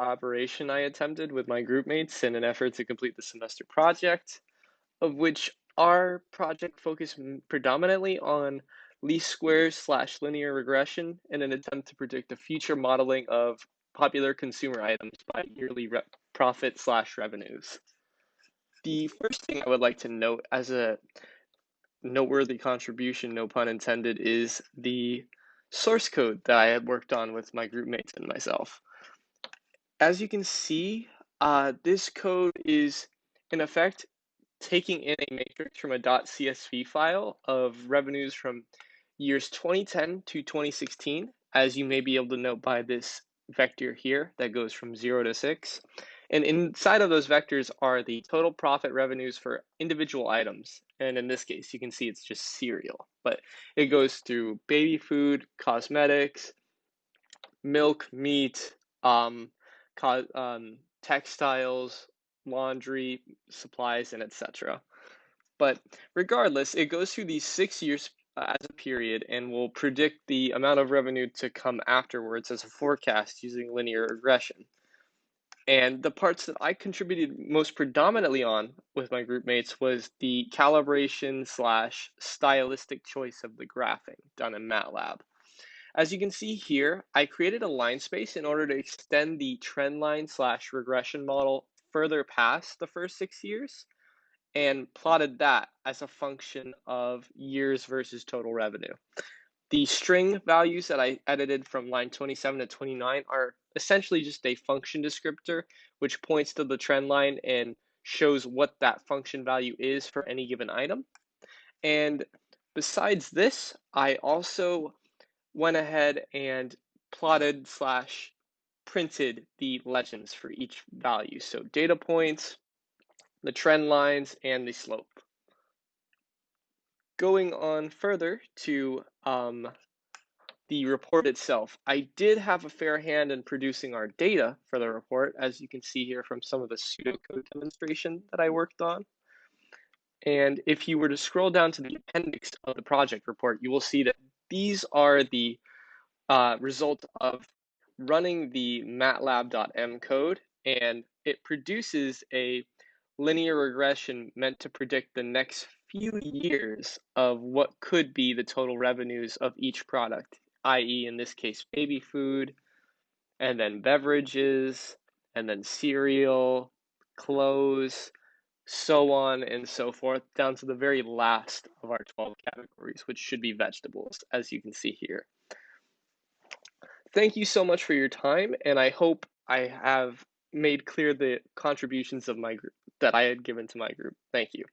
collaboration I attempted with my group mates in an effort to complete the semester project, of which our project focused predominantly on least squares slash linear regression in an attempt to predict the future modeling of popular consumer items by yearly profit slash revenues. The first thing I would like to note as a noteworthy contribution, no pun intended, is the source code that I had worked on with my group mates and myself. As you can see, this code is in effect taking in a matrix from a .csv file of revenues from years 2010 to 2016, as you may be able to note by this vector here that goes from 0 to 6. And inside of those vectors are the total profit revenues for individual items. And in this case, you can see it's just cereal, but it goes through baby food, cosmetics, milk, meat, textiles, laundry, supplies, and etc. But regardless, it goes through these 6 years as a period and will predict the amount of revenue to come afterwards as a forecast using linear regression. And the parts that I contributed most predominantly on with my group mates was the calibration slash stylistic choice of the graphing done in MATLAB. As you can see here, I created a line space in order to extend the trend line slash regression model further past the first 6 years and plotted that as a function of years versus total revenue. The string values that I edited from line 27 to 29 are essentially just a function descriptor, which points to the trend line and shows what that function value is for any given item. And besides this, I also went ahead and plotted slash printed the legends for each value. So data points, the trend lines, and the slope. Going on further to the report itself, I did have a fair hand in producing our data for the report, as you can see here from some of the pseudocode demonstration that I worked on. And if you were to scroll down to the appendix of the project report, you will see that these are the result of running the matlab.m code, and it produces a linear regression meant to predict the next few years of what could be the total revenues of each product, i.e. in this case, baby food, and then beverages, and then cereal, clothes, so on and so forth, down to the very last of our 12 categories, which should be vegetables, as you can see here. Thank you so much for your time, and I hope I have made clear the contributions of my group that I had given to my group. Thank you.